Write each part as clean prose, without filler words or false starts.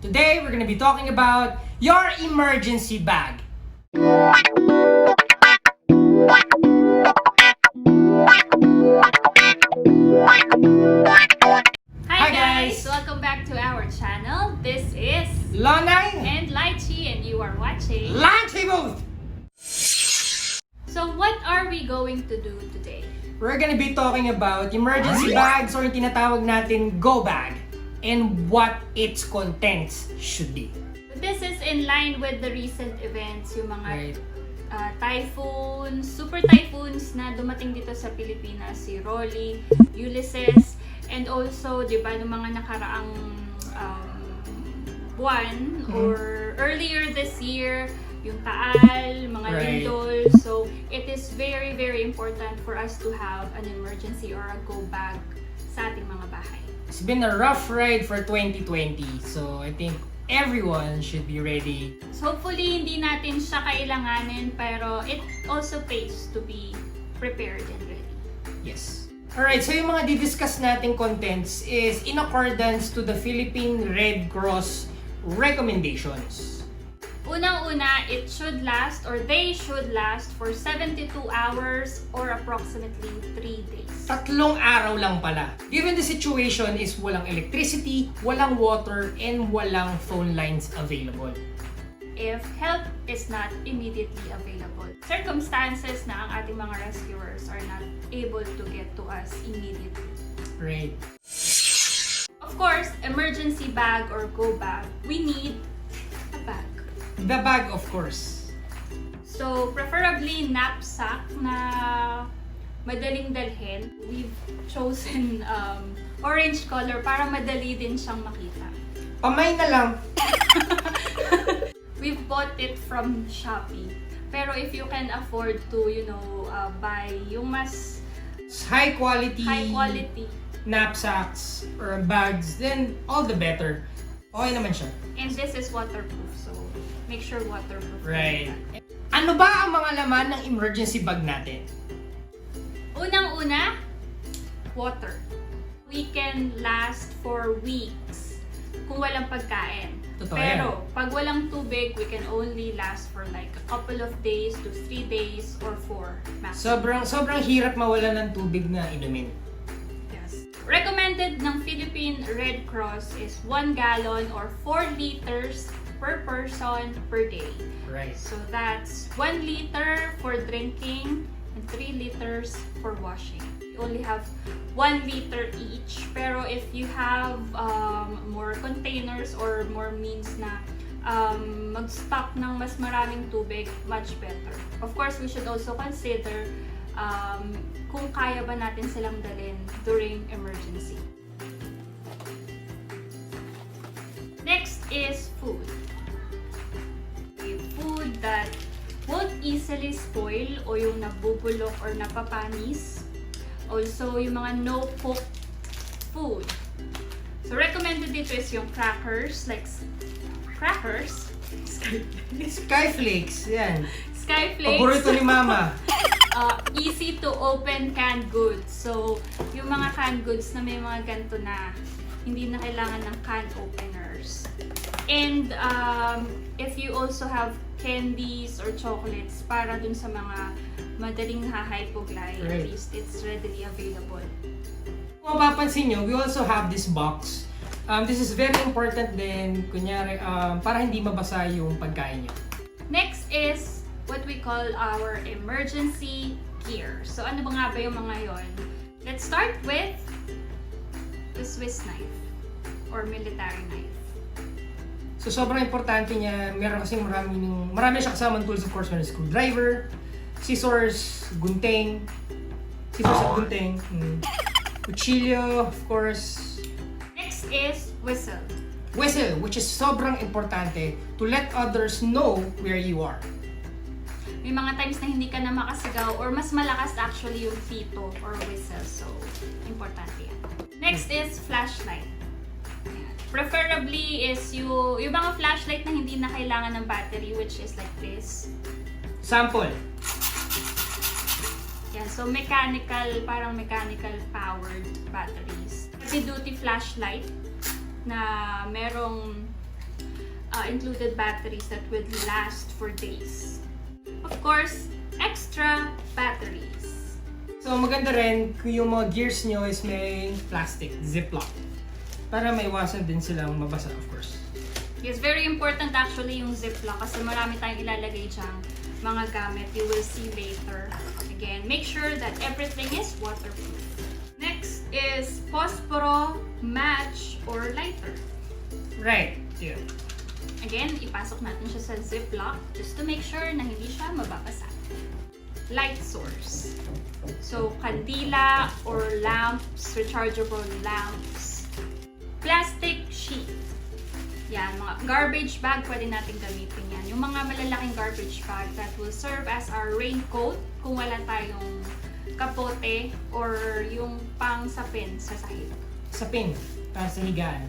Today, we're gonna be talking about your emergency bag. Hi guys! Welcome back to our channel. This is Lonchee and Lonchee, and you are watching Lonchee Booth. So what are we going to do today? We're gonna be talking about emergency bags or yung tinatawag natin go bag and what its contents should be. This is in line with the recent events, yung mga typhoons, super typhoons na dumating dito sa Pilipinas, si Rolly, Unicef, and also, di ba, ng mga nakaraang buwan or earlier this year, yung Taal, mga lindol. So, it is very, very important for us to have an emergency or a go bag sa ating mga bahay. It's been a rough ride for 2020, so I think everyone should be ready. So, hopefully, hindi natin siya kailanganin, pero it also pays to be prepared and ready. Yes. Alright, so yung mga didiscuss nating contents is in accordance to the Philippine Red Cross recommendations. Unang-una, it should last or they should last for 72 hours or approximately 3 days. 3 araw lang pala. Given the situation is walang electricity, walang water, and walang phone lines available. If help is not immediately available. Circumstances na ang ating mga rescuers are not able to get to us immediately. Right. Of course, emergency bag or go bag, we need a bag. The bag, of course. So, preferably knapsack na madaling dalhin. We've chosen orange color para madali din siyang makita. Pamay na lang. We've bought it from Shopee. Pero if you can afford to, buy yung mas high quality knapsacks or bags, then all the better. Okay naman siya. And this is waterproof, so make sure waterproof. Right. Ano ba ang mga laman ng emergency bag natin? Unang-una, water. We can last for weeks kung walang pagkain. Totoo Pero pag walang tubig, we can only last for like a couple of days to 3 days or 4 maximum. Sobrang hirap mawalan ng tubig na inumin. Yes. Recommended ng Philippine Red Cross is 1 gallon or 4 liters per person per day. Right. So that's 1 liter for drinking and 3 liters for washing. We only have 1 liter each. Pero if you have more containers or more means na mag-stock ng mas maraming tubig, much better. Of course, we should also consider kung kaya ba natin silang dalhin during emergency. Next is food. Food that won't easily spoil o yung nabubulok or napapanis. Also, yung mga no-cook food. So, recommended dito is yung crackers, like crackers. Skyflakes, yan. Skyflakes. Paborito ni Mama. Easy to open canned goods. So, yung mga canned goods na may mga ganito na hindi na kailangan ng can openers. And if you also have candies or chocolates para dun sa mga madaling hahypoglay, at least it's readily available. Kung mapapansin nyo, we also have this box. This is very important din, kunyari, para hindi mabasa yung pagkain nyo. Next is what we call our emergency gear. So ano ba nga ba yung mga yon? Let's start with the Swiss knife or military knife. So sobrang importante niya, meron kasing marami siya kasamang tools, of course, meron screwdriver, scissors, gunting, kutsilyo, of course. Next is whistle. Whistle, which is sobrang importante to let others know where you are. May mga times na hindi ka na makasigaw or mas malakas actually yung pito or whistle. So, importante yan. Next is flashlight. Preferably is yung mga flashlight na hindi na kailangan ng battery, which is like this. Sample. Yan, so parang mechanical powered batteries. Heavy duty flashlight na merong included batteries that would last for days. Of course, extra batteries. So maganda rin kung yung mga gears nyo is may plastic, ziplock. Para maiwasan din silang mabasa, of course. Yes, very important actually yung ziplock kasi marami tayong ilalagay dyang mga gamit. You will see later. Again, make sure that everything is waterproof. Next is posporo, match, or lighter. Right. Yeah. Again, ipasok natin siya sa ziplock just to make sure na hindi siya mababasa. Light source. So, kandila or lamps, rechargeable lamps. Plastic sheet. Yan, mga garbage bag, pwede natin gamitin yan. Yung mga malalaking garbage bag that will serve as our raincoat kung wala tayong kapote or yung pang sapin sa sahig. Sapin, para sa higaan.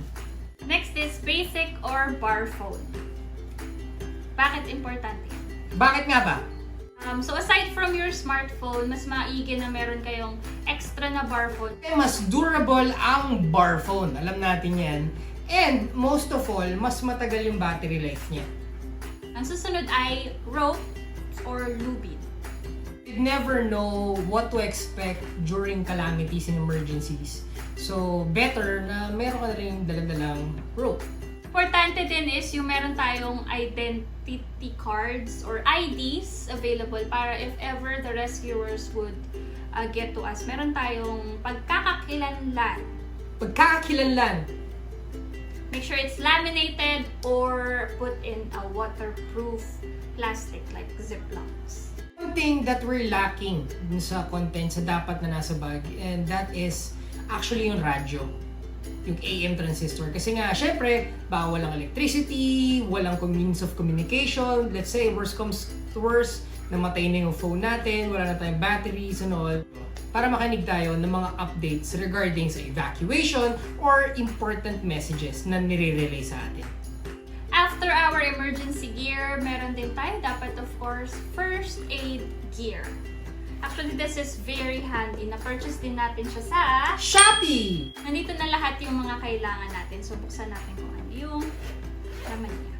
Next is basic or bar phone. Bakit importante yan? Bakit nga ba? So aside from your smartphone, mas maigi na meron kayong extra na bar phone. Mas durable ang bar phone. Alam natin yan. And most of all, mas matagal yung battery life niya. Ang susunod ay rope or lubid. You never know what to expect during calamities and emergencies. So, better na meron ka na rin dala-dalang rope. Importante din is yung meron tayong identity cards or IDs available para if ever the rescuers would get to us. Meron tayong pagkakakilanlan. Pagkakakilanlan. Make sure it's laminated or put in a waterproof plastic like Ziplocs. One thing that we're lacking dun sa content sa dapat na nasa bag, and that is actually yung radyo. Yung AM transistor. Kasi nga, syempre, bawal ang electricity, walang means of communication. Let's say, worst comes to worst, namatay na yung phone natin, wala na tayong batteries and all. Para makinig tayo ng mga updates regarding sa evacuation or important messages na nire-relay sa atin. After our emergency gear, meron din tayo dapat of course first aid gear. Actually, this is very handy. Na-purchase din natin siya sa Shopee! Nandito na lahat yung mga kailangan natin. So, buksan natin kung ano yung laman niya.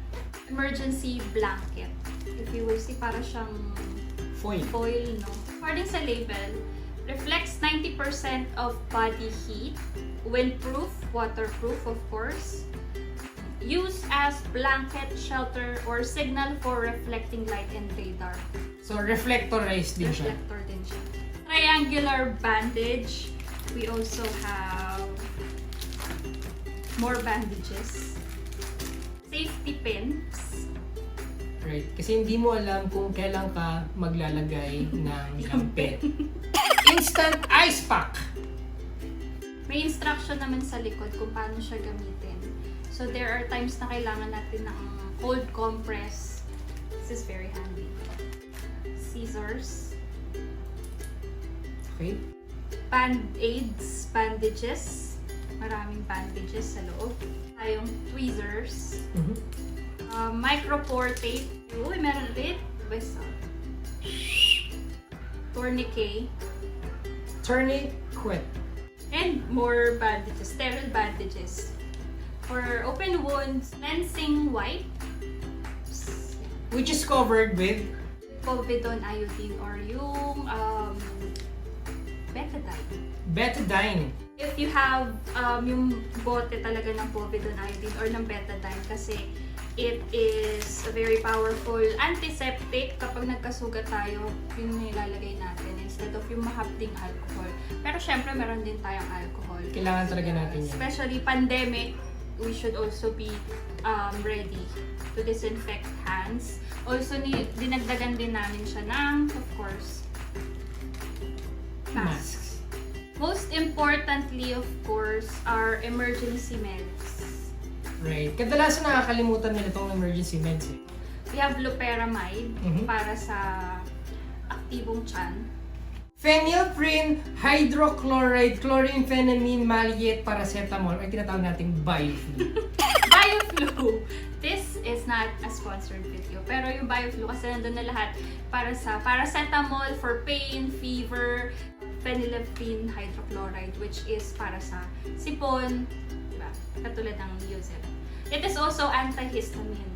Emergency blanket. If you will see, para siyang foil, no? According sa label, reflects 90% of body heat, windproof, waterproof, of course. Used as blanket, shelter, or signal for reflecting light and radar. So, reflectorized din siya. Reflector din siya. Triangular bandage. We also have more bandages. Safety pins. Right. Kasi hindi mo alam kung kailan ka maglalagay ng lampet. Instant ice pack. May instruction naman sa likod kung paano siya gamitin. So there are times na kailangan natin ng cold compress. This is very handy. Scissors. Okay. Band-aids, bandages. Maraming bandages sa loob. Tayong tweezers. Micropore tape. Uy, meron ulit. Basta. Tourniquet. Tourniquet. And more bandages. Sterile bandages. For open wounds, cleansing wipes. Which is covered with Povidone iodine or yung betadine. betadine. If you have yung bote talaga ng Povidone iodine or ng betadine kasi it is a very powerful antiseptic kapag nagkasugat tayo, yun yung nilalagay natin instead of yung mahapding alcohol. Pero syempre meron din tayong alcohol. Kailangan talaga natin yan. Especially pandemic, we should also be ready to disinfect hands. Also, dinagdagan din namin siya ng, of course, masks. Most importantly, of course, are emergency meds. Right. Kadalasan nakakalimutan nila itong emergency meds eh. We have loperamide para sa aktibong tiyan. Phenylprin, hydrochloride, chloramphenemine, maliate, paracetamol, ay tinatawag nating BioFlu. BioFlu. This is not a sponsored video. Pero yung BioFlu kasi nandun na lahat para sa paracetamol for pain, fever, phenylephrine hydrochloride which is para sa sipon, diba? Katulad ng Unicef. It is also antihistamine.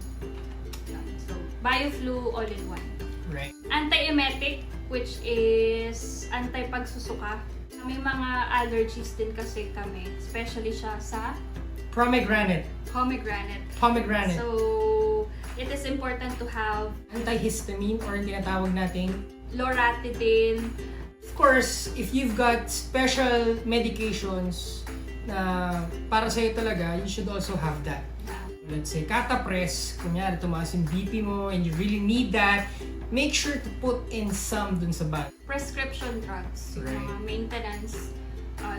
So, BioFlu all-in-one. Right. Antiemetic, which is anti-pagsusuka. May mga allergies din kasi kami, especially siya sa Pomegranate. pomegranate. So, it is important to have Antihistamine or tinatawag nating. loratadine. Of course, if you've got special medications na para sa'yo talaga, you should also have that. Let's say, Catapress, kunyari tumaas yung BP mo and you really need that, make sure to put in some dun sa bag. Prescription drugs, yung Right. mga maintenance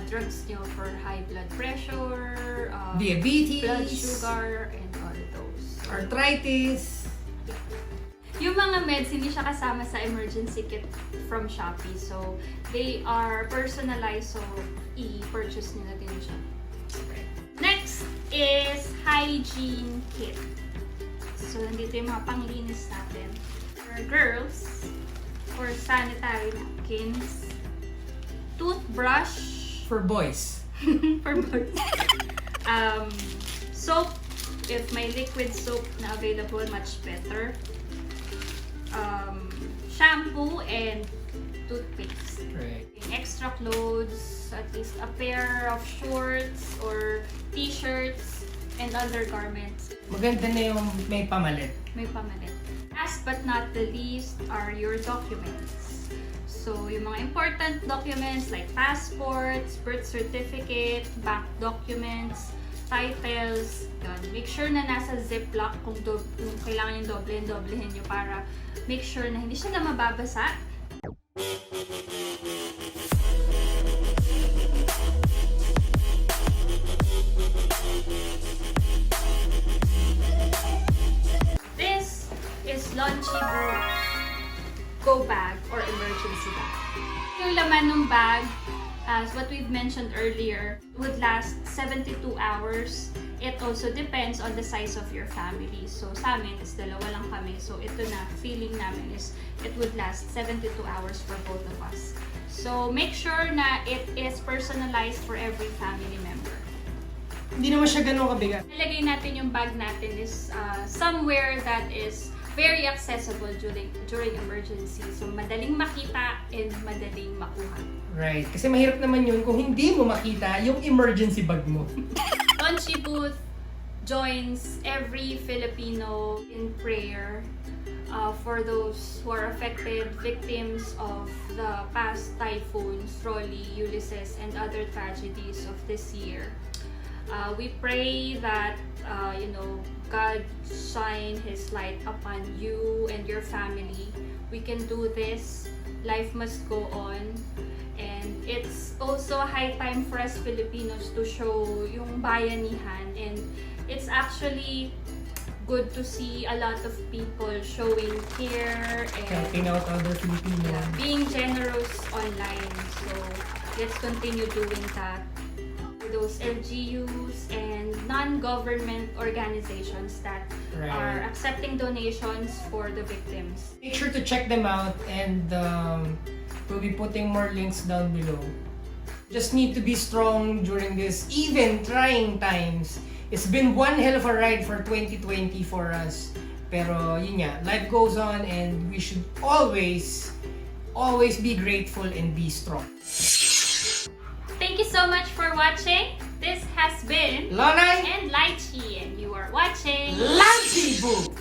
drugs nyo for high blood pressure, Diabetes, blood sugar, and all those. arthritis. Yung mga meds, hindi siya kasama sa emergency kit from Shopee. So, they are personalized, so i-purchase nyo na din siya. Next is hygiene kit. So, nandito yung mga panglinis natin. For girls, for sanitary napkins, toothbrush, For boys. for boys. Soap, if may liquid soap na available, much better. Shampoo and toothpaste. Right. Extra clothes, at least a pair of shorts or t-shirts and other garments. Maganda na yung may pamalit. May pamalit. Last but not the least are your documents. So, yung mga important documents like passports, birth certificate, bank documents, titles, yun. Make sure na nasa ziplock kung kailangan yung doblehin nyo para make sure na hindi siya na mababasa. This is Lonchee Booth go bag or emergency bag. Yung laman ng bag, as what we've mentioned earlier, would last 72 hours. It also depends on the size of your family. So sa amin, is dalawa lang kami. So ito na, feeling namin is it would last 72 hours for both of us. So make sure na it is personalized for every family member. Hindi naman siya ganun kabigat. Nilagay natin yung bag natin is somewhere that is very accessible during emergency. So, madaling makita and madaling makuha. Right. Kasi mahirap naman yun kung hindi mo makita yung emergency bag mo. Lonchee Booth joins every Filipino in prayer for those who are affected, victims of the past typhoons, Rolly, Ulysses, and other tragedies of this year. We pray that, God shine His light upon you and your family. We can do this. Life must go on. And it's also a high time for us Filipinos to show yung bayanihan. And it's actually good to see a lot of people showing care and Helping out other Filipinos. being generous online. So, let's continue doing that. Those LGUs and non-government organizations that are accepting donations for the victims. Make sure to check them out and we'll be putting more links down below. Just need to be strong during this even trying times. It's been one hell of a ride for 2020 for us. Pero yun nga, life goes on and we should always be grateful and be strong. Thank you so much for watching. This has been Lonay and Lychee, and you are watching Lonchee Booth!